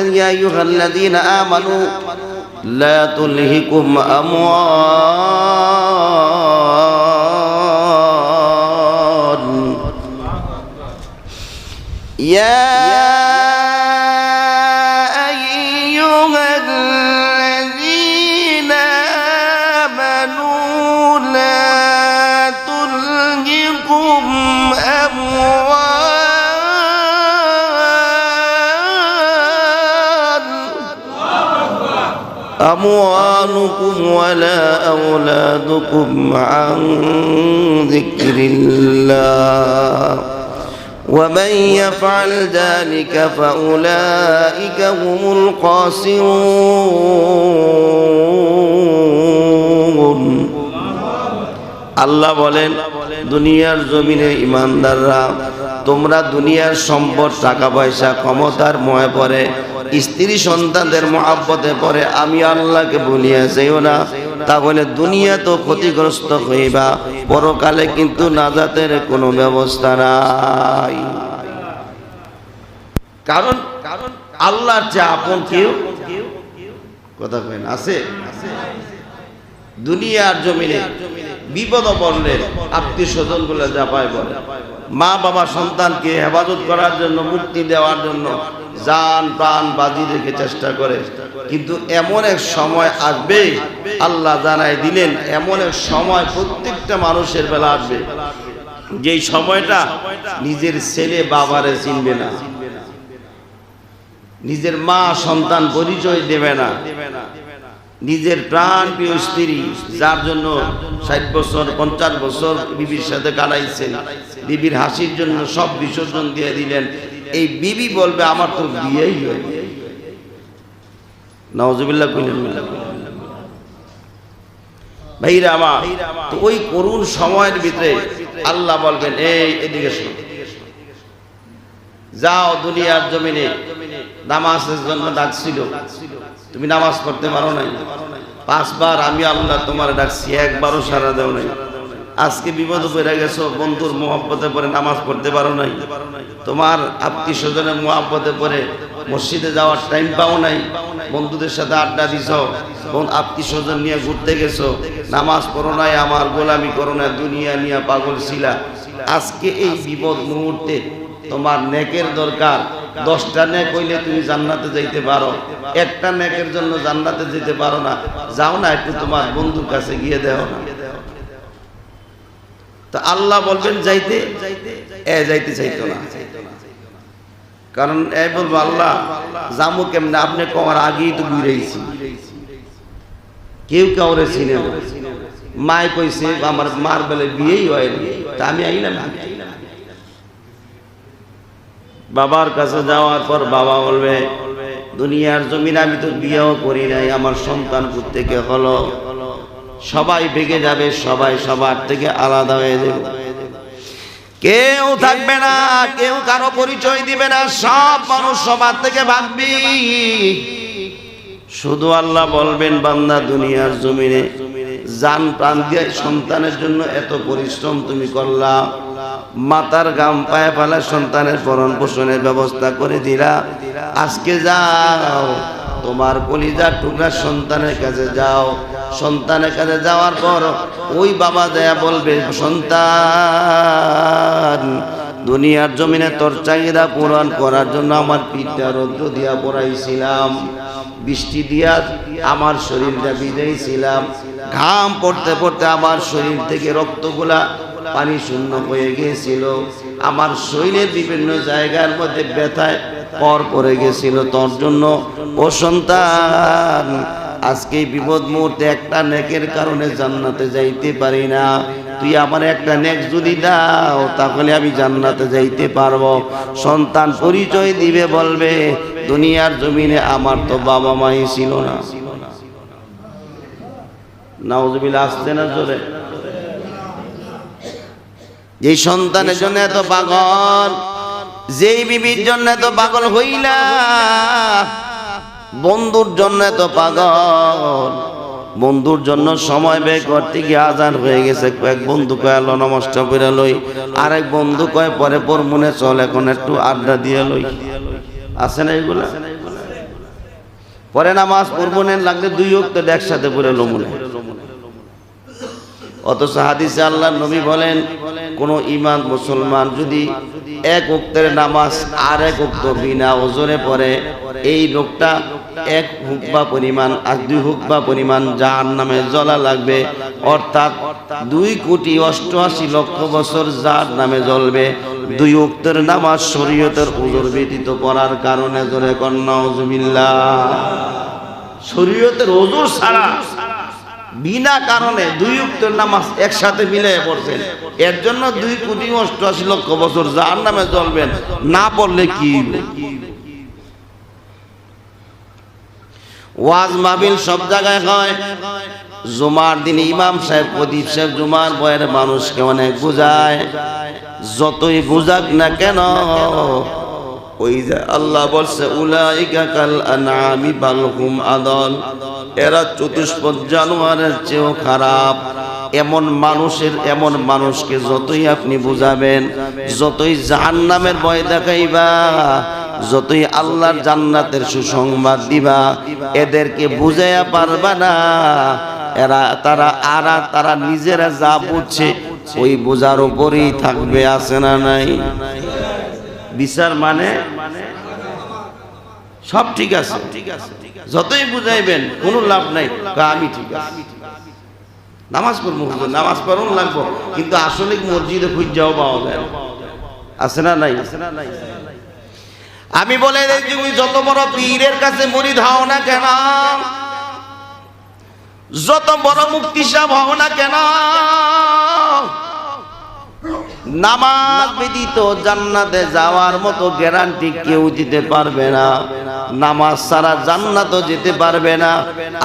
يا أيها الذين آمنوا لا تلهكم أموال يا أموالكم ولا أولادكم عن ذكر الله ومن يفعل ذلك فأولئك هم الخاسرون আল্লাহ বলেন দুনিয়ার জমিনে ঈমানদাররা তোমরা দুনিয়ার সম্পদ টাকা পয়সা ক্ষমতার মোহে পড়ে স্ত্রী সন্তানদের মহব্বতে পড়ে আমি আল্লাহকে ভুলিয়া যাইও না তাহলে দুনিয়া তো ক্ষতিগ্রস্ত হইবা পরকালে কিন্তু নাজাতের কোনো ব্যবস্থা নাই কারণ আল্লাহর চেয়ে আপন কেউ কথা কইন আছে দুনিয়ার জমিনে বিপদ পড়লে আত্মীয় স্বজন গুলো জাপায় বলে মা বাবা সন্তানকে হেফাজত করার জন্য মুক্তি দেওয়ার জন্য জান প্রাণ বাজি রেখে চেষ্টা করে কিন্তু এমন এক সময় আসবে আল্লাহ জানাই দিলেন এমন এক সময় প্রত্যেকটা মানুষের বেলা আসবে যেই সময়টা নিজের ছেলে বাবারে চিনবে না নিজের মা সন্তান পরিচয় দেবে না নিজের প্রাণ প্রিয় স্ত্রী যার জন্য 60 বছর 50 বছর বিবির সাথে কাটাইছেন বিবির হাসির জন্য সব বিসর্জন দিয়ে দিলেন এই বিবি বলবে আমার তো বিয়েই হয় নাউজুবিল্লাহ কইলেন ভাইরা আমার তো ওই করুণ সময়ের ভিতরে আল্লাহ বলবেন এই এদিকে শোনো যাও দুনিয়ার জমিনে নামাজের জন্য ডাকছিল তুমি নামাজ পড়তে পারো নাই 5 বার আমি আল্লাহ তোমার ডাকছি একবারও সাড়া দাও নাই আজকে বিপদে পড়ে গেছো বন্ধুর মহব্বতে পড়ে নামাজ পড়তে পারো নাই তোমার আত্মীয় স্বজনের মহব্বতে পড়ে মসজিদে যাওয়ার টাইম পাও নাই বন্ধুদের সাথে আড্ডা দিছো আত্মীয় স্বজন নিয়ে ঘুরতে গেছো নামাজ পড়ো নাই আমার গোলামি করো না দুনিয়া নিয়ে পাগল ছিলা আজকে এই বিপদ মুহূর্তে তোমার নেকের দরকার 10টা নেক হইলে তুমি জান্নাতে যাইতে পারো একটা নেকের জন্য জান্নাতে যেতে পারো না যাও না একটু তোমার বন্ধুর কাছে গিয়ে দেও না তো আল্লাহ বলবেন যাইতে যাইতে চাইতো না কারণ এই বলবো আল্লাহ জামু কেমনে আপনি কমার আগেই তো ঘুরেছি কেউ কাউরে চিনে না মায় কইছে আমার মার বেলে বিয়েই হয়নি তা আমি আইলাম বাবার কাছে যাওয়ার পর বাবা বলবে দুনিয়ার জমিনে আমি তো বিয়েও করি নাই আমার সন্তান থেকে হলো সবাই ভেগে যাবে সবাই সবার থেকে আলাদা হয়ে যাবে কেউ থাকবে না কেউ কারো পরিচয় দিবে না সব মানুষ সবার থেকে ভাগবি শুধু আল্লাহ বলবেন বান্দা দুনিয়ার জমিনে জান প্রাণ দিয়ে সন্তানের জন্য এত পরিশ্রম তুমি করলা মাতার গাম পায়ে ফেলা সন্তানের ভরণ পোষণের ব্যবস্থা করে দিলা আজকে যাও তোমার কলিজার টুকরা সন্তানের কাছে যাও সন্তানের কাছে যাওয়ার পর ওই বাবা দেয়া বলবে সন্তান দুনিয়ার জমিনে তোর চাহিদা পূরণ করার জন্য আমার পিঠটা রৌদ্র দিয়া পড়াইছিলাম বৃষ্টি দিয়া আমার শরীরটা ভিজাইছিলাম ঘাম পড়তে পড়তে আমার শরীর থেকে রক্তগুলা পানি শূন্য হয়ে গিয়েছিল আমার শরীরের বিভিন্ন জায়গার মধ্যে ব্যথায় পর পড়ে গেছিল তোর জন্য ও সন্তান আজকে বিপদ মুহূর্তে একটা নেকের কারণে জান্নাতে যাইতে পারি না তুই আমার একটা নেক যদি দাও তাহলে আমি জান্নাতে যাইতে পারবো সন্তান পরিচয় দিবে বলবে দুনিয়ার জমিনে আমার তো বাবা মাই ছিল না নাউজুবিল্লাহ আসছে না জোরে যেই সন্তানের জন্য এত পাগল যেই বিবির জন্য এত পাগল হইলা বন্ধুর জন্য এত পাগল বন্ধুর জন্য সময় ব্যয় করতে গিয়ে আজান হয়ে গেছে কয়েক বন্ধু কয় আলো নমস্ত করে লই আরেক বন্ধু কয় পরে পর মনে চল এখন একটু আড্ডা দিয়ে লই আছে না এগুলা পরে নামাজ পড়বো না, লাগলে 2 ওয়াক্ত একসাথে পড়ে লমুনে। অথচ হাদিসে আল্লাহর নবী বলেন, কোন ঈমান মুসলমান যদি 1 ওয়াক্তের নামাজ আর 1 ওয়াক্ত বিনা ওজরে পড়ে, এই লোকটা 1 হুকবা পরিমাণ আর 2 হুকবা পরিমাণ জাহান্নামে জ্বলা লাগবে। অর্থাৎ 2,88,00,000 বছর জাহান্নামে জ্বলবে 2 ওয়াক্তের নামাজ শরীয়তের ওজর ব্যতীত পড়ার কারণে। জোরে কোন নাউজুবিল্লাহ। শরীয়তের ওজর ছাড়া বিনা কারণে 2 ওয়াক্তের নামাজ একসাথে মিলিয়ে পড়ছেন, এর জন্য 2,88,00,000 বছর জাহান্নামে জ্বলবেন। না পড়লে কি ওয়াজ মাহফিল সব জায়গায় হয়। জুমার দিন ইমাম সাহেব, প্রদীপ সাহেব জুমার বয়ের মানুষকে অনেক বুঝায়। যতই বুঝাক না কেন, ওই যে আল্লাহ বলছে উলাইকা কাল আনআমি বাল হুম আদল, এরা চতুষ্পদ জানোয়ারের চেয়েও খারাপ। এমন মানুষকে যতই আপনি বুঝাবেন, যতই জাহান্নামের ভয় দেখাইবা, যতই আল্লাহর জান্নাতের সুসংবাদ দিবা, এদেরকে বুঝাইয়া পারবা না। তারা নিজেরা যা বুঝছে ওই বোঝার উপরেই থাকবে। আছে না নাই? বিচার মানে সব ঠিক আছে, যতই বুঝাইবেন কোনো লাভ নাই। আমি ঠিক আছে, নামাজ পড়বো, নামাজ পড়ুন লাগবো, কিন্তু আসলে মসজিদে খুঁজাও পাওয়া যায়। আছে না নাই? আমি বলে তুমি যত বড় পীরের কাছে মুরিদ হও না কেন, যত বড় মুফতি সাহেব হও না কেন, নামাজ ব্যতীত জান্নাতে যাওয়ার মতো গ্যারান্টি কেউ দিতে পারবে না। নামাজ ছাড়া জান্নাতও যেতে পারবে না।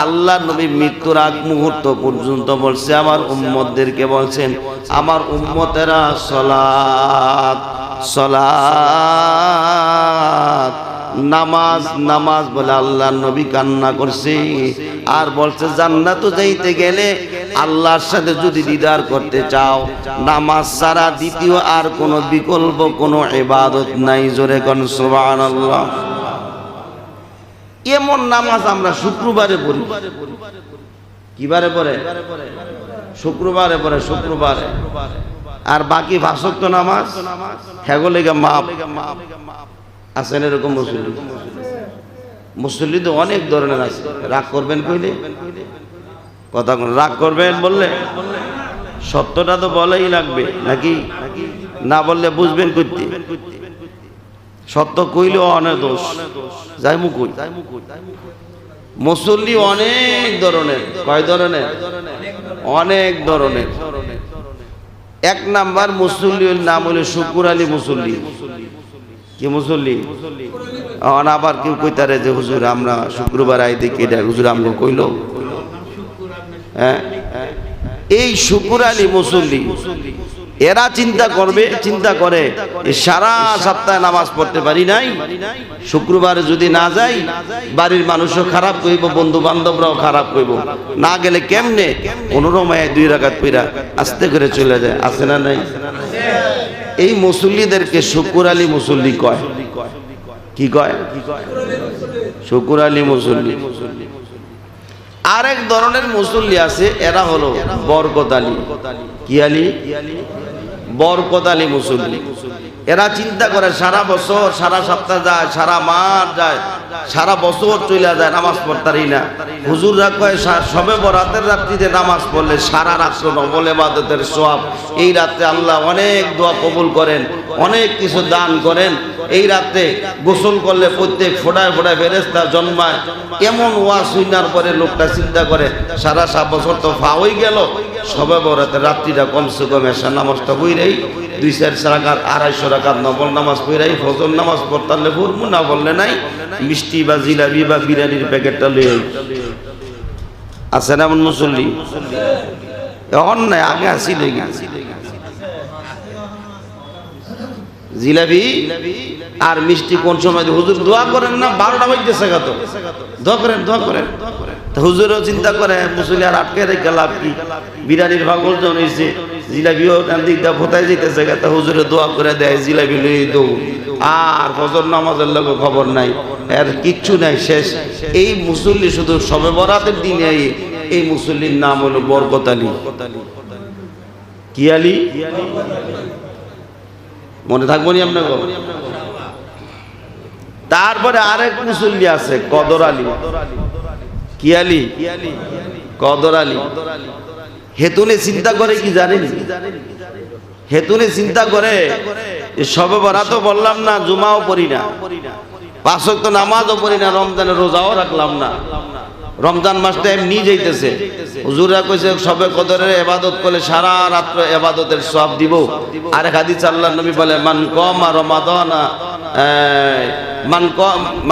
আল্লাহ নবী মৃত্যুর আগ মুহূর্ত পর্যন্ত বলছে, আমার উম্মতদেরকে বলছেন, আমার উম্মতেরা সালাত সালাত, নামাজ নামাজ বলে আল্লাহ নবী কান্না করছে। আর বলছে জান্নাতে যাইতে গেলে, আল্লাহর সাথে যদি দিদার করতে চাও, নামাজ ছাড়া দ্বিতীয় আর কোনো বিকল্প কোনো ইবাদত নাই। জোরে কোন সুবহানাল্লাহ। এমন নামাজ আমরা শুক্রবারে পড়ি। কিবারে পড়ে? শুক্রবারে পড়ে, শুক্রবারে। আর বাকি 5 ওয়াক্ত নামাজ হেগলেগা মাপ। আছেন এরকম মুসল্লি? মুসল্লি তো অনেক ধরনের আছে। রাগ করবেন কইলে কথা, রাগ করবেন বললে সত্যটা তো বলাই লাগবে, নাকি? না বললে বুঝবেন করতে। সত্য কইলেও অনেক দোষ, যাই মুখ কই। মুসল্লি অনেক ধরনের। কয় ধরনের? অনেক ধরনের। 1 নাম্বার মুসল্লির নাম হলো শুকুর আলী মুসল্লি। কি মুসল্লি? আবার কেউ কইতারে যে হুজুর আমরা শুক্রবার আই দেখি, এটা হুজুর আমগো কইলো। হ্যাঁ, এই শুকুর আলী মুসল্লি এরা চিন্তা করে সারা সপ্তাহে নামাজ পড়তে পারি নাই, শুক্রবারে যদি না যাই বাড়ির মানুষও খারাপ কইব, বন্ধু বান্ধবরাও খারাপ কইব, না গেলে কেমনে? 15 মায়ে 2 রাকাত পড়া আস্তে করে চলে যায়। আছে না নাই? এই মুসল্লিদেরকে শুকুর আলী মুসল্লি কয়। কি কয়? শুকুর আলী মুসল্লি। আরেক ধরনের মুসল্লি আছে, এরা হলো বরকত আলী। কি আলী? বরকত আলী মুসল্লি। এরা চিন্তা করে সারা বছর, সারা সপ্তাহ যায়, সারা মাস যায়, সারা বছর চলে যায়, নামাজ পড়তারই না। হুজুররা কয় সবে বরাতের রাত্রিতে নামাজ পড়লে সারা রাত্র নফল ইবাদতের সওয়াব। এই রাতে আল্লাহ অনেক দোয়া কবুল করেন, অনেক কিছু দান করেন। এই রাতে গোসল করলে প্রত্যেক ফোঁটায় ফোঁটায় ফেরেশতা জন্মায়। এমন ওয়াজ শুনার পরে লোকটা চিন্তা করে সারা 7 বছর তো ফাওই গেল, সবে বরাতের রাত্রিটা কমসে কম এশা নামাজটা পড়েই 2-4 রাকাত 250 রাকাত নফল নামাজ পড়াই ফজর নামাজ পড়তালে পড়বো, না বললে নাই মিষ্টি বা জিলাপি বা বিরিয়ানির প্যাকেটটা লই। আছে না এমন মুসল্লি? এখন নাই, আগে আসি লেগে জিলাপি আর মিষ্টি কোন সময়? হুজুর দোয়া করেন না, 12টা বাজতেছে তো, দোয়া করেন। হুজুরও চিন্তা করে মুসল্লি আর আটকে রেখে লাভ কি? বিরিয়ানির পাগল জন হয়েছে, জিলাপিও দিকটা কোথায় যেতেছে তা হুজুরে দোয়া করে দেয় জিলাপি লই দৌড় আর ফজর নামাজের লোক খবর নাই এর কিচ্ছু নাই শেষ এই মুসল্লি শুধু শবে বরাতের দিনে এই মুসল্লির নাম হলো বরকত আলী কি আলী মনে থাকবো নি আপনার তারপরে আরেক মুসল্লি আছে কদর আলী কি আলী কদর আলী হেতুনে চিন্তা করে কি জানেন হেতুনে চিন্তা করে শবে বরাতও বললাম না জুমাও পড়ি না 5 ওয়াক্ত নামাজও পড়ি না রমজানের রোজাও রাখলাম না রমজান মাসটা এমনি যাইতেছে হুজুরা কইছে শবে কদরের ইবাদত করলে সারা রাত ইবাদতের সওয়াব দিব আরেক হাদিস আল্লাহর নবী বলে মান কামা রমাদানা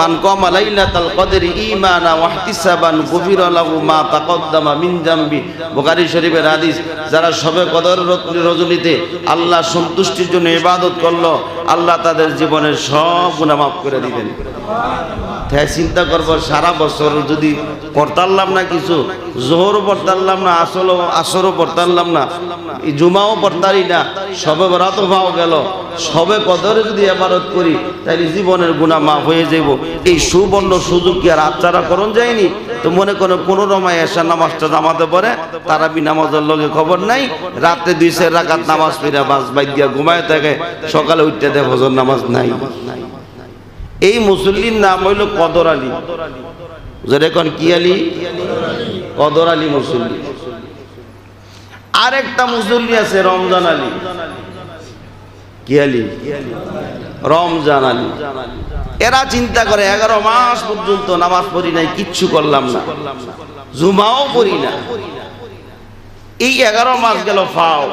মান কামা লাইলাতাল কদরি ঈমানা ওয়া ইহতিসাবান গুফিরা লাহু মা তাকদ্দামা মিন যামবি বুখারী শরীফের হাদিস যারা শবে কদর রজনীতে আল্লাহ সন্তুষ্টির জন্য ইবাদত করলো আল্লাহ তাদের জীবনের সব গুনাহ মাফ করে দিবেন তাই চিন্তা করব সারা বছর যদি পড়তারলাম না কিছু জোহরও পড়তারলাম না আসরও পড়তারলাম না জুমাও পড়তারি না শবে বরাতও পাও গেল শবে কদরে যদি ইবাদত করি তাহলে জীবনের গুনাহ মাফ হয়ে যাইব এই সুবর্ণ সুযোগ কি আর আচ্ছারা করণ যায়নি তো মনে করো কোনো রমায় এশার নামাজটা জামাতে পড়ে তারাবি নামাজের লগে খবর নাই রাতে 2 রাকাত নামাজ পড়ে বাস বাইদিয়া ঘুমায় থাকে সকালে উঠতে দেয় ফজর নামাজ নাই এই মুসল্লির নাম হইল কদর আলী যেরকম কি আলী কদর আলী মুসল্লি আরেকটা মুসল্লি আছে রমজান আলী কি আলী রমজান আলী এরা চিন্তা করে 11 মাস পর্যন্ত নামাজ পড়ি নাই কিচ্ছু করলাম না জুমাও পড়ি না এই 11 মাস গেল ফাও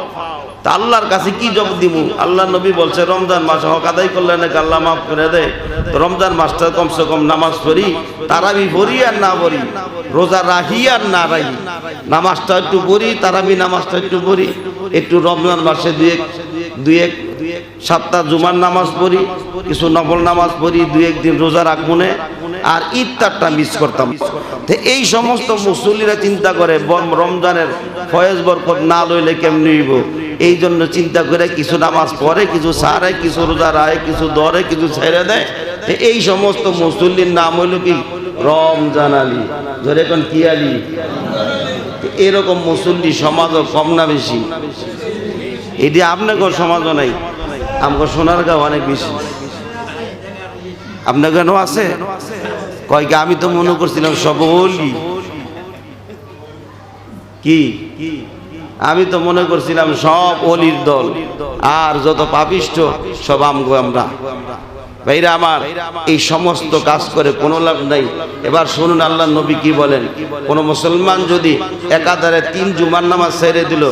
তা আল্লাহর কাছে কি জবাব দিব আল্লাহ নবী বলছে রমজান মাস হক আদায় করলে নাকি আল্লাহ মাফ করে দেয় তো রমজান মাসটা কমসে কম নামাজ পড়ি তারাবি পড়ি আর না পড়ি রোজা রাখি আর না রাখি নামাজটা একটু পড়ি তারাবি নামাজটা একটু পড়ি একটু রমজান মাসে দুই এক সপ্তাহ জুমার নামাজ পড়ি কিছু নফল নামাজ পড়ি 2-1 দিন রোজা রাখবো না আর ইফতারটা মিস করতাম তো এই সমস্ত মুসল্লিরা চিন্তা করে রমজানের ফয়েজ বরকত না লইলে কেমনি হইব এই জন্য চিন্তা করে কিছু নামাজ পড়ে কিছু ছাড়ে কিছু রোজা রাখে কিছু ধরে কিছু ছেড়ে দেয় এই সমস্ত মুসল্লির নাম হইল কি রমজান আলী ধরে এখন কি আলী এরকম মুসল্লি সমাজও কম না বেশি এটি আপনাকে সমাজও নাই আমাকে সোনারগাঁও অনেক বেশি আপনার কেন আছে কয়েক আমি তো মনে করছিলাম সব ওলি কি আমি তো মনে করছিলাম সব ওলির দল আর যত পাপিষ্ঠ সব আমরা ভাইরা আমার এই সমস্ত কাজ করে কোনো লাভ নাই এবার শুনুন আল্লাহ নবী কি বলেন কোন মুসলমান যদি একাধারে 3 জুমার নামাজ ছেড়ে দিল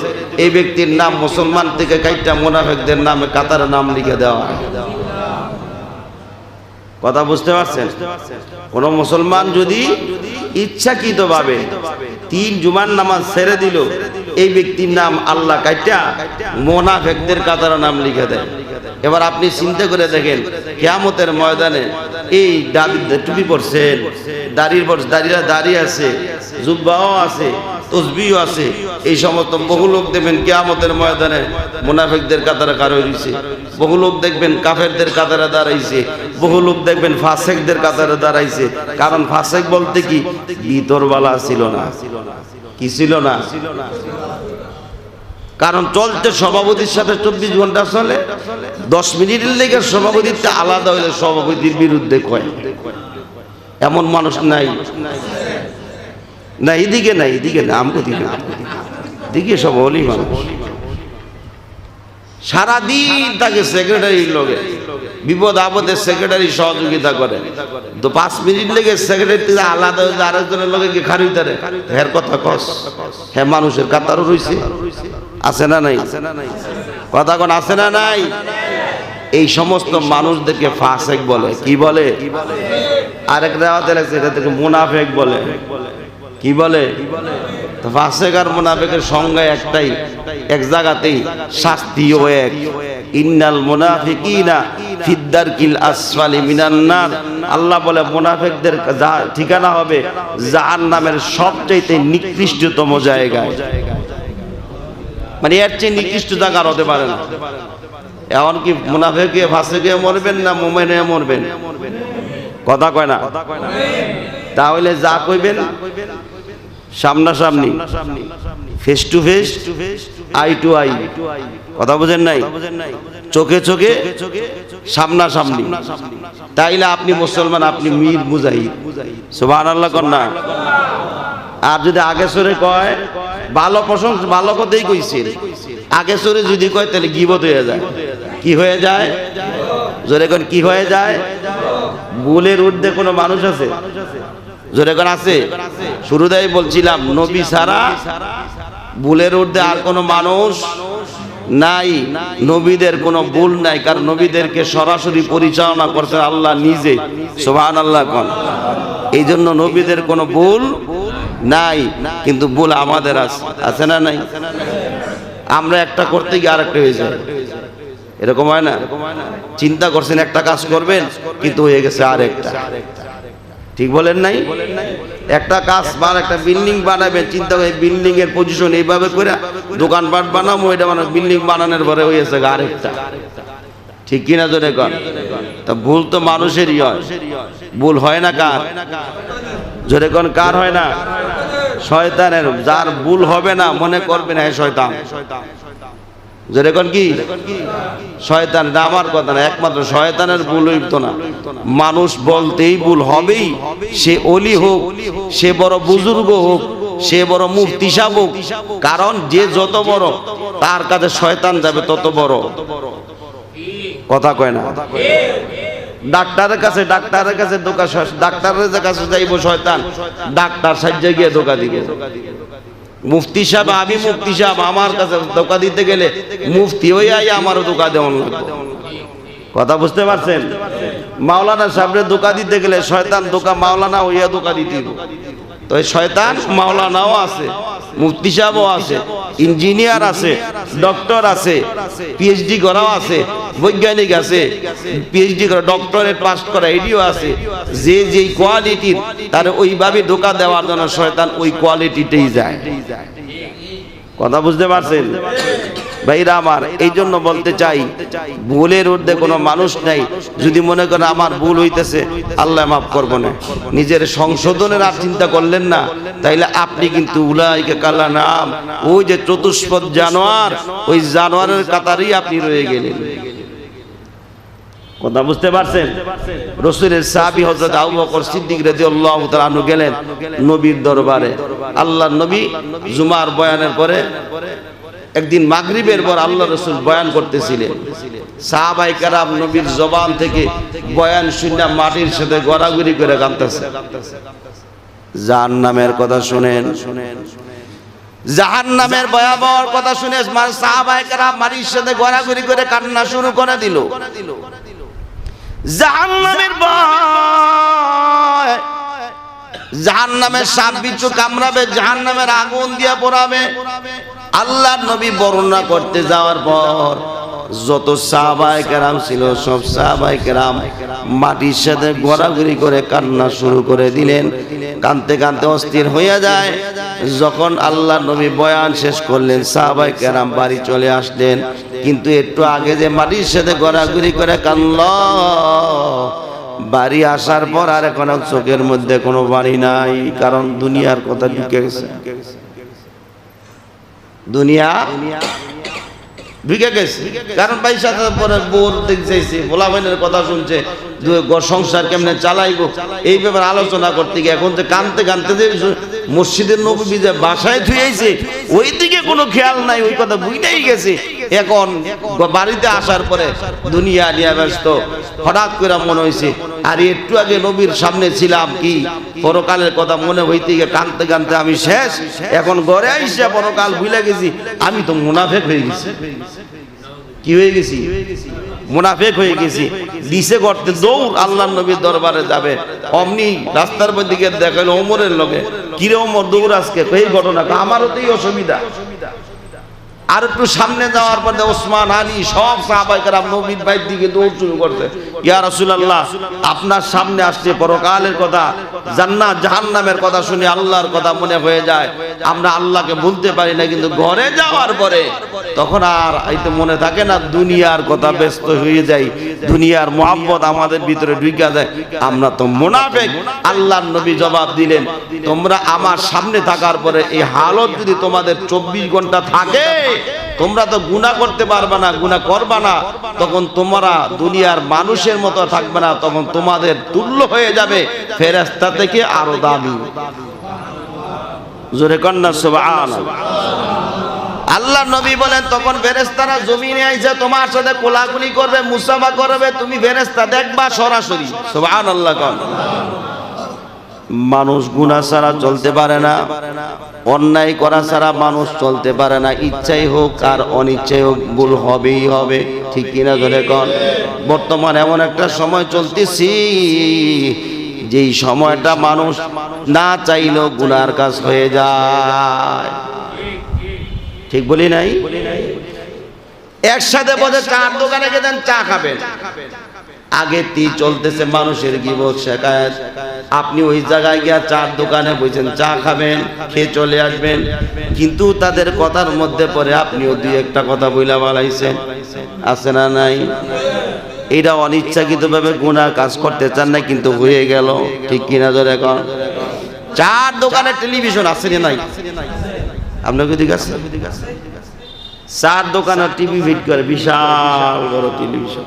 এই ব্যক্তির নাম মুসলমান থেকে কাইটা মুনাফিকদের নামে কাতারে নাম লিখে দেওয়া হয় কথা বুঝতে পারছেন কোন মুসলমান যদি ইচ্ছাকৃতভাবে 3 জুমার নামাজ ছেড়ে দিল এই ব্যক্তির নাম আল্লাহ কাইটা মুনাফিকদের কাতারে নাম লিখে দেয় এবার আপনি চিন্তা করে দেখেন কিয়ামতের ময়দানে এই টুপি পরছেন দাড়ি আছে জুব্বাও আছে তসবিহও আছে এই সমস্ত বহু লোক দেখবেন কিয়ামতের ময়দানে মুনাফিকদের কাতারে কারো হইছে বহু লোক দেখবেন কাফেরদের কাতারে দাঁড়াইছে বহু লোক দেখবেন ফাসেকদের কাতারে দাঁড়াইছে কারণ ফাসেক বলতে কি ভিতরবালা ছিল না কি ছিল না কারণ চলতে সভাপতির সাথে 24 ঘন্টা চলে 10 মিনিটের লেগে সভাপতিটা আলাদা হইলে সভাপতির বিরুদ্ধে কয় এমন মানুষ নাই না এদিকে নাই এদিকে না আমগো দিকে সব হলি মানুষ সারাদিন তাকে সেক্রেটারির লগে বিপদ আপদে সেক্রেটারি সহযোগিতা করে তো 5 মিনিট লেগে সেক্রেটারি থেকে আলাদা হয়ে আরেকজনের লগে কি খারি তারে হের কথা কস হ্যাঁ মানুষের কাতারও রইছে আছে না নাই কথা কোন আছে না নাই এই সমস্ত মানুষদেরকে ফাসেক বলে কি বলে আরেক রাওয়াতে লাগছে এটা থেকে মুনাফিক বলে কি বলে তো ফাসেক আর মুনাফিকের সংজ্ঞা একটাই এক জায়গাতেই শাস্তিও এক ইন্নাল মুনাফিকিনা ফিদ্দারকিল আসফালি মিনান নার আল্লাহ বলে মুনাফিকদের ঠিকানা হবে জাহান্নামের সবচেয়ে নিকৃষ্টতম জায়গায় মানে এর চেয়ে নিকৃষ্ট জায়গা আর হতে পারে না। এমনকি মুনাফিকে ফাসিকে মরবেন না মুমিনে মরবেন? কথা কয় না? তাহলে যা কইবেন সামনাসামনি, face to face, eye to eye. কথা বুঝেন নাই? চোখে চোখে, সামনাসামনি। তাইলে আপনি মুসলমান, আপনি মীর মুজাহিদ। সুবহানাল্লাহ কর না? আর যদি আগে সরে কয়, ভালো প্রশংসা, ভালো কথাই কইছে, আগে সরে যদি কয় তাহলে গীবত হয়ে যায়। কি হয়ে যায়? জোরে কোন কি হয়ে যায়? ভুলের ঊর্ধ্বে কোনো মানুষ আছে? জোরে কোন আছে? শুরুতেই বলছিলাম নবী ছাড়া ভুলের ঊর্ধ্বে আর কোনো মানুষ নাই। নবীদের কোনো ভুল নাই, কারণ নবীদেরকে সরাসরি পরিচালনা করছেন আল্লাহ নিজে। সুবহানাল্লাহ কোন? এই জন্য নবীদের কোনো ভুল নাই, কিন্তু ভুল আমাদের আছে। আছে না নাই? আমরা একটা করতে গিয়ে আরেকটা হয়ে যায়। এরকম হয় না? চিন্তা করছেন একটা কাজ করবেন, কিন্তু হয়ে গেছে আরেকটা। ঠিক বলেন নাই? একটা কাজ বা একটা বিল্ডিং বানাবেন, চিন্তা করে বিল্ডিং এর পজিশন এইভাবে করে দোকানপাট বানাবো, এটা মানে বিল্ডিং বানানোর পরে হয়েছে আরেকটা। ঠিক কিনা জোরে কর? তা ভুল তো মানুষেরই হয়, ভুল হয় না কার? জোরে কোন কার হয় না? শয়তানের। যার ভুল হবে না মনে করবে না শয়তান। জোরে কোন কি? শয়তান। আমার কথা না, একমাত্র শয়তানের ভুল হইতো না। মানুষ বলতেই ভুল হবেই, সে ওলি হোক, সে বড় বুজুর্গ হোক, সে বড় মুফতি সাহেব হোক, কারণ যে যত বড় তার কাছে শয়তান যাবে তত বড়। কথা কয় না? ডাক্তারের কাছে ধোকা, ডাক্তারের কাছে যাইব শয়তান, ডাক্তার সাহায্যে গিয়ে ধোকা দিবে। মুফতি সাহেব, আমি মুফতি সাহেব, আমার কাছে ধোকা দিতে গেলে মুফতি হয়ে আই আমারও ধোকা দেওয়া লাগবে। কথা বুঝতে পারছেন? মাওলানা সাহেবের ধোকা দিতে গেলে শয়তান ধোকা মাওলানা হইয়া ধোকা দিতে। তো এই শয়তান মাওলানাও আছে, মুফতি সাহেবও আছে, ইঞ্জিনিয়ার আছে, ডক্টর আছে, পিএইচডি করাও আছে, বৈজ্ঞানিক আছে, পিএইচডি করা, ডক্টরেট পাস করা এটিও আছে। যে যেই কোয়ালিটির তার ওইভাবে ধোকা দেওয়ার জন্য শয়তান ওই কোয়ালিটিতেই যায়। কথা বুঝতে পারছেন ভাইরা আমার? এই জন্য বলতে চাই, ভুলের ঊর্ধ্বে কোনো মানুষ নাই। যদি মনে করেন আমার ভুল হইতেছে, আল্লাহ মাফ করবো না, নিজের সংশোধনের আর চিন্তা করলেন না, তাইলে আপনি কিন্তু উলাইকা কালা নাম, ওই যে চতুষ্পদ জানোয়ার, ওই জানোয়ারের কাতারেই আপনি রয়ে গেলেন। কথা বুঝতে পারছেন? রাসূলের সাহাবী হযরত আবু বকর সিদ্দিক রাদিয়াল্লাহু তাআলা আনহু গেলেন নবীর দরবারে। আল্লাহর নবী জুমার বয়ানের পরে একদিন মাগরিবের পর আল্লাহ রাসূল বয়ান করতেছিলেন। সাহাবায়ে কেরাম নবীর জবান থেকে বয়ান শুনে মাটির সাথে গড়াগড়ি করে কাঁদতেছে। জাহান্নামের কথা শুনেন, জাহান্নামের ভয়াবহ কথা শুনে সাহাবায়ে কেরাম মাটির সাথে গড়াগড়ি করে কান্না শুরু করে দিল। জাহান্নামের ভয়, জাহান্নামের সাপ বিচ্ছু কামড়াবে, জাহান্নামের আগুন দিয়ে পোড়াবে। আল্লাহর নবী বর্ণনা করতে যাওয়ার পর যত সাহাবায়ে কেরাম ছিল সব সাহাবায়ে কেরাম মাটির সাথে গড়াগড়ি করে কান্না শুরু করে দিলেন। কাঁদতে কাঁদতে অস্থির হয়ে যায়। যখন আল্লাহর নবী বয়ান শেষ করলেন, সাহাবায়ে কেরাম বাড়ি চলে আসলেন। কিন্তু একটু আগে যে মাটির সাথে গড়াগড়ি করে কাঁদল, বাড়ি আসার পর আর এখন চোখের মধ্যে কোনো বাড়ি নাই, কারণ দুনিয়ার কথা ঢুকে গেছে। দুনিয়া ঢুকে গেছে, কারণ পয়সা পরে বোর দেখছে, ভোলা ভাইনের কথা শুনছে, সংসার কেমনে চালাইবো এই ব্যাপারে আলোচনা করতে গিয়ে এখন যে কানতে কানতে যে মসজিদের নবী যে বাসায় থুয়েছে ওই দিকে কোনো খেয়াল নাই, ওই কথা বুঝতেই গেছে। এখন বাড়িতে আসার পরে দুনিয়া নিয়ে ব্যস্ত। হঠাৎ করে মনে হয়েছে আর একটু আগে নবীর সামনে ছিলাম, কি পরকালের কথা মনে হইতে গিয়ে কানতে কানতে আমি শেষ। এখন ঘরে আইসা পরকাল ভুলে গেছি, আমি তো মুনাফেক হয়ে গেছি। কি হয়ে গেছি? মুনাফেক হয়ে গেছি। দিশে করতে দৌড় আল্লাহর নবীর দরবারে যাবে, অমনি রাস্তার দিকে দেখালো ওমরের লগে, কিরে ওমর দৌড় আজকে, এই ঘটনা আমারও তো এই অসুবিধা। আর একটু সামনে যাওয়ার পরে ওসমান, আলী সব সাহাবায়ে কেরাম নবীর বাইর দিকে দৌড় শুরু করছে। ইয়া রাসূলুল্লাহ, আপনার সামনে আসছে পরকালের কথা, জান্নাত জাহান্নামের কথা শুনে আল্লাহর কথা মনে হয়ে যায়, আমরা আল্লাহকে ভুলতে পারি না, কিন্তু ঘরে যাওয়ার পরে তখন আর এইতো মনে থাকে না, দুনিয়ার কথা ব্যস্ত হয়ে যাই, দুনিয়ার মুহাব্বত আমাদের ভিতরে ঢুকে যায়, আমরা তো মুনাফিক। আল্লাহর নবী জবাব দিলেন, তোমরা আমার সামনে থাকার পরে এই হালত যদি তোমাদের 24 ঘন্টা থাকে, তোমরা তো গুনাহ করতে পারবে না, গুনাহ করবা না, তখন তোমরা দুনিয়ার মানুষের মতো থাকবে না, তখন তোমাদের তুল্য হয়ে যাবে ফেরেশতা থেকে আরো দামি। জোরে কন্যা সুবহানাল্লাহ। আল্লাহ নবী বলেন, তখন ফেরেশতারা জমিনে আইসা তোমার সাথে কোলাকুলি করবে, মুসাফা করবে, তুমি ফেরেশতা দেখবা সরাসরি। সুবহানাল্লাহ। কোন মানুষ গুনাহ ছাড়া চলতে পারে না, অন্যায় করা ছাড়া মানুষ চলতে পারে না, ইচ্ছাই হোক আর অনিচ্ছাই হোক ভুল হবেই হবে, ঠিক কিনা ধরে কন। বর্তমান এমন একটা সময় চলতেছি, যেই সময়টা মানুষ না চাইলেও গুনার কাজ হয়ে যায়, ঠিক বলি নাই? একসাথে বসে চার দোকানে গেছেন, চা খাবেন, আগে চলতেছে মানুষের গীবত শেখায়েত, আপনি ওই জায়গায় গিয়া চার দোকানে বসেন, চা খাবেন, খেয়ে চলে আসবেন, কিন্তু তাদের কথার মধ্যে পরে আপনিও দুই একটা কথা বইলা বালাইছেন, আছে না নাই? এটা অনিচ্ছাকৃতভাবে গুনাহ কাজ করতে চান না, কিন্তু হয়ে গেল, ঠিক কিনা ধরে এখন। চার দোকানে টেলিভিশন আছে না নাই? আপনার কি আছে? চার দোকানে টিভি ফিট করে, বিশাল বড় টেলিভিশন।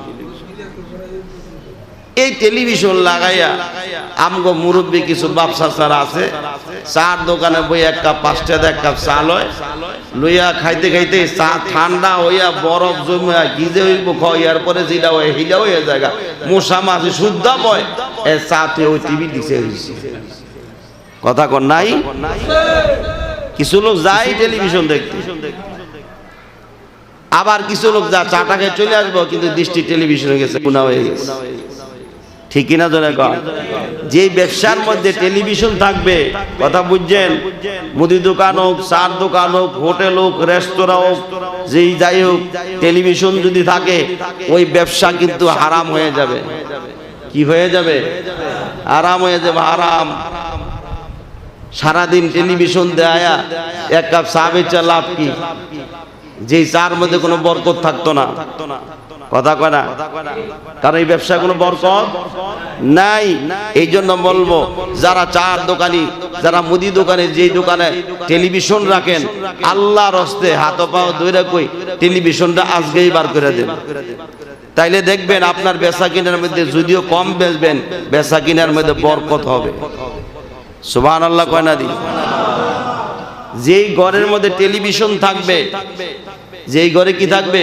এই টেলিভিশন লাগাইয়া আমগো মুরব্বী কিছু ব্যবসা ছাড়া আছে, চার দোকানে বই এক কাপ 5 টাকা এক কাপ চা লইয়া খাইতে খাইতে চা ঠান্ডা হইয়া বরফ জমিয়া গিজে হইব, খাওয়ার পরে যেটা হয় হিলা হয়ে জায়গা মশা মাছি শুদ্ধা বয়, এ চা তুই ওই টিভি দিছে। কথা কর নাই? কিছু লোক যায় টেলিভিশন দেখতে, আবার কিছু লোক যা চাটা খেয়ে চলে আসবো, কিন্তু দৃষ্টি টেলিভিশনে গেছে, গুনাহ হয়ে গেছে, ঠিক কিনা ধরে কন। যে ব্যবসার মধ্যে টেলিভিশন থাকবে, কথা বুঝছেন, মুদি দোকান হোক, চার দোকান হোক, হোটেল হোক, রেস্তোরাঁ হোক, যেই যাই হোক, টেলিভিশন যদি থাকে, ওই ব্যবসা কিন্তু হারাম হয়ে যাবে। কি হয়ে যাবে? হারাম হয়ে যাবে, হারাম। সারাদিন টেলিভিশন দেয়া এক কাপ চা বেচা লাভ কি? যেই চার মধ্যে কোনো বরকত থাকতো না, কথা কয় না, কারণ এই ব্যবসায় কোনো বরকত নাই। এই জন্য বলবো, যারা চার দোকানি, যারা মুদি দোকানে, যেই দোকানে টেলিভিশন রাখেন, আল্লাহর হস্তে হাত পাও ধরে কই টেলিভিশনটা আজকেই বার করে দেন, তাইলে দেখবেন আপনার বেচা কিনার মধ্যে যদিও কম বেচবেন, বেচা কিনার মধ্যে বরকত হবে। সুবহানাল্লাহ কয় না দি? যেই ঘরের মধ্যে টেলিভিশন থাকবে, যেই ঘরে কি থাকবে?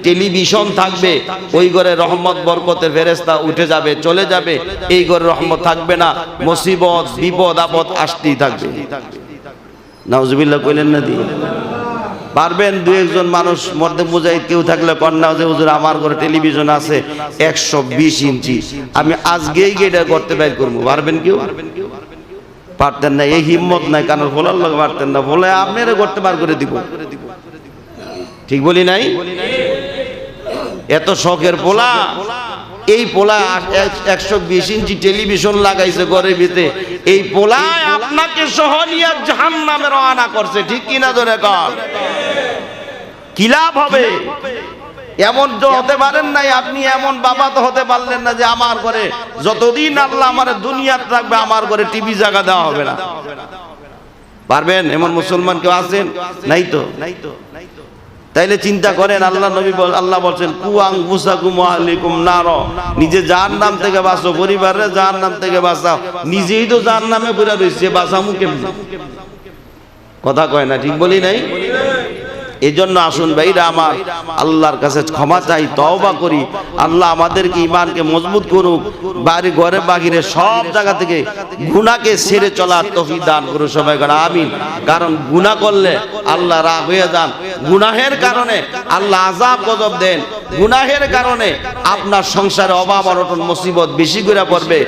টেলিভিশন থাকবে, ওই ঘরে রহমত বরকতের ফেরেশতা উঠে যাবে, চলে যাবে। এই ঘরে রহমত থাকবে না, মুসিবত বিপদ আপদ আসতেই থাকবে। নাউজুবিল্লাহ কইলেন না দি? পারবেন দু একজন মানুষ মধ্যে বুঝাই কেউ থাকলে কন্যা যে হুজুর আমার ঘরে টেলিভিশন আছে 120 ইঞ্চি, আমি আজকেই এটা করতে বাইর করবো, পারবেন কেউ? পারতেন না, এই হিম্মত নাই, কারণ ভোলার লোক পারতেন না, ভোলে আপনারা করতে বার করে দিব, ঠিক বলি নাই? এত শখের পোলা, এই পোলা 120 ইঞ্চি টেলিভিশন লাগাইছে ঘরের ভিতরে, এই পোলা আপনাকে সহ নিয়ে জাহান্নামে রওনা করছে, ঠিক কিনা ধরে কর? কি লাভ হবে? এমন তো হতে পারেন নাই আপনি, এমন বাবা তো হতে পারলেন না যে আমার ঘরে যতদিন আল্লাহ আমার দুনিয়াত রাখবে আমার ঘরে টিভি জায়গা দেওয়া হবে না। পারবেন? এমন মুসলমান কেউ আছেন? নাই তো। তাইলে চিন্তা করেন, আল্লাহ নবী আল্লাহ বলছেন কুয়াং মুসাকুম আলাইকুম নার, নিজে জাহান্নাম থেকে বাঁচো, পরিবারের জাহান্নাম থেকে বাঁচাও, নিজেই তো জাহান্নামে পড়ে রইছে, বাঁচামু কেমনে? কথা কয় না, ঠিক বলি নাই? এজন্য আসুন ভাইরা আমার, আল্লাহর কাছে ক্ষমা চাই, তওবা করি, আল্লাহ আমাদেরকে ঈমানকে মজবুত করুক, বাড়ি ঘরে বাহিরে সব জায়গা থেকে গুনাহকে ছেড়ে চলার তৌফিক দান করুন, সবাই করে আমিন। কারণ গুনাহ করলে আল্লাহ রাগ হয়ে যান, গুনাহের কারণে আল্লাহ আযাব গজব দেন, গুনাহের কারণে আপনার সংসারে অভাব অনটন মুসিবত বেশি করে পড়বে,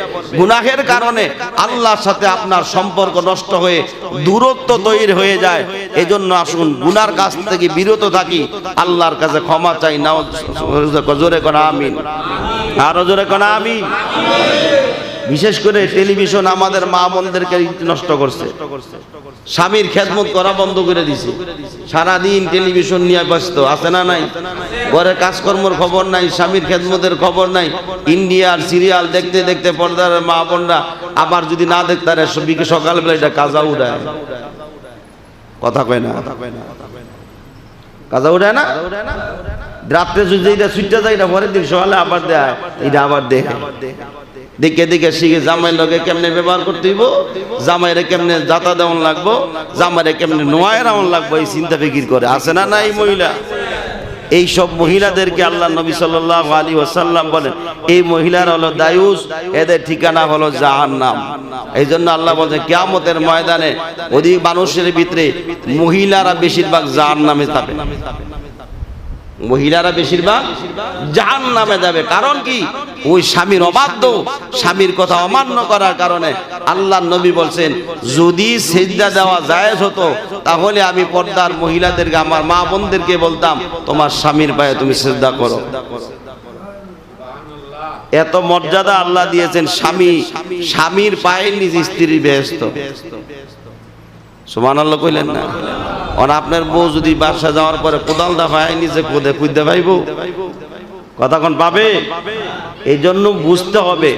গুনাহের কারণে আল্লাহর সাথে আপনার সম্পর্ক নষ্ট হয়ে দূরত্ব তৈরি হয়ে যায়। এজন্য আসুন গুনার কাছ থেকে বিরত থাকি, আল্লাহর কাছে ক্ষমা চাই। নাও জোরে কোন আমিন, আরো জোরে কোন আমিন। বিশেষ করে টেলিভিশন আমাদের মা বোনদেরকে নষ্ট করছে, স্বামীর খেদমত করা বন্ধ করে দিছে, সারাদিন টেলিভিশন নিয়ে ব্যস্ত আছে না নাই, ঘরে কাজকর্মের খবর নাই, স্বামীর খেদমতের খবর নাই, ইন্ডিয়ার সিরিয়াল দেখতে দেখতে পর্দার মা বোনরা আবার যদি না দেখতে সকালবেলা এটা কাজা উড়ায়, কথা কয় না, কাজা উড়ায় না, রাত্রে যদি এটা ছুটতে যায় এটা পরের দিন সকালে আবার দেয়, এটা আবার দেখে দেখে দেখে শিখে জামাই লগে কেমনে ব্যবহার করতে হইব, জামাইরে কেমনে যাতা দেওয়ান লাগবো, জামাইরে কেমনে নোয়ায় রাউন লাগবো, এই চিন্তা ফিকির করে আছে না না এই মহিলা। এই সব মহিলাদেরকে আল্লাহ নবী সাল্লাল্লাহু আলাইহি ওয়াসাল্লাম বলেন এই মহিলারা হলো দায়ুস, এদের ঠিকানা হলো জাহান্নাম। এই জন্য আল্লাহ বলেন কিয়ামতের ময়দানে অধিক মানুষের ভিতরে মহিলারা বেশিরভাগ জাহান্নামে যাবে, মহিলারা বেশিরভাগ জাহান্নামে যাবে। কারণ কি? ওই স্বামীর অবাধ্য, স্বামীর কথা অমান্য করার কারণে। আল্লাহর নবী বলছেন যদি সিজদা দেওয়া জায়েজ হতো তাহলে আমি পর্দার মহিলাদেরকে, আমার মা বোনদেরকে বলতাম তোমার স্বামীর পায়ে তুমি সিজদা করো। এত মর্যাদা আল্লাহ দিয়েছেন, স্বামী স্বামীর পায়ের নিচে স্ত্রীর বেহেশত। সুবহানাল্লাহ কইলেন না? আর আপনার বউ যদি বাসা যাওয়ার পরে কোদালটা পায় নিচে কোদে খুঁজতে পাইব, কতক্ষণ পাবে? এই জন্য বুঝতে হবে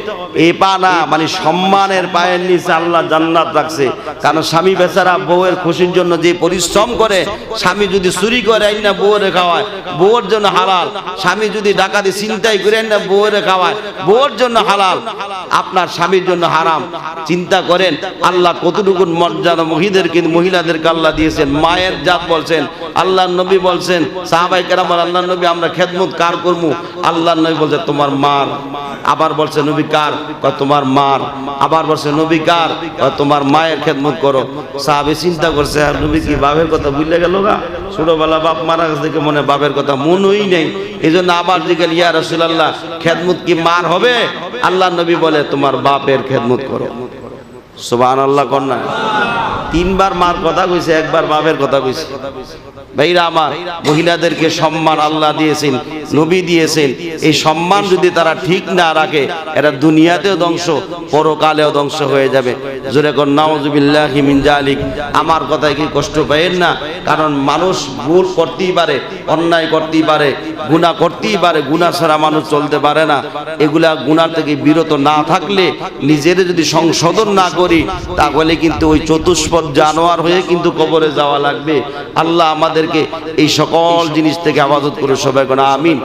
এই পা না, মানে সম্মানের পায়ের নিচে আল্লাহ জান্নাত রাখছে। কারণ স্বামী বেচারা বউয়ের খুশির জন্য যে পরিশ্রম করে, স্বামী যদি চুরি করে আইনা বউরে খাওয়ায় বউর জন্য হালাল, স্বামী যদি ডাকাতি ছিনতাই করে আইনা বউরে খাওয়ায় বউর জন্য হালাল, আপনার স্বামীর জন্য হারাম। চিন্তা করেন আল্লাহ কতটুকু মর্যাদা মহিলাদেরকে আল্লাহ দিয়েছেন। মায়ের জাত বলছেন, আল্লাহর নবী বলছেন, সাহাবায়ে কেরাম আল্লাহর নবী আমরা খেদমত কার করবো? আল্লাহর নবী বলছে তোমার মার। আবার বলছে নবী কার? তোমার মার। আবার বলছে নবী কার? তোমার মায়ের খেদমত করো। সাহাবী চিন্তা করছে আর নবী কি বাপের কথা ভুলে গেল গা? ছোটবেলা বাপ মারা গেছে দেখে মনে বাপের কথা মনেই নেই। এই জন্য আবার জিজ্ঞেস ইয়া রাসূলুল্লাহ খেদমত কি মার হবে? আল্লাহর নবী বলে তোমার বাপের খেদমত করো। সুবহানাল্লাহ কন্যা তিনবার মার কথা কইছে, একবার বাপের কথা কইছে। ভাইরা আমার, মহিলাদেরকে সম্মান আল্লাহ দিয়েছেন, নবী দিয়েছেন। এই সম্মান যদি তারা ঠিক না রাখে এরা দুনিয়াতেও ধ্বংস, পরকালেও ধ্বংস হয়ে যাবে। জোরে কোন নাউযুবিল্লাহি মিন জালিক। আমার কথায় কি কষ্ট পাবেন না? কারণ মানুষ ভুল করতেই পারে, অন্যায় করতেই পারে, গুনাহ করতেই পারে, গুনাহ ছাড়া মানুষ চলতে পারে না। এগুলা গুনাহ থেকে বিরত না থাকলে, নিজের যদি সংশোধন না করি তাহলে কিন্তু ওই চতুষ্পদ জানোয়ার হয়ে কিন্তু কবরে যাওয়া লাগবে। আল্লাহ আমাদেরকে এই সকল জিনিস থেকে হেফাজত করে সবাই কোন আমিন।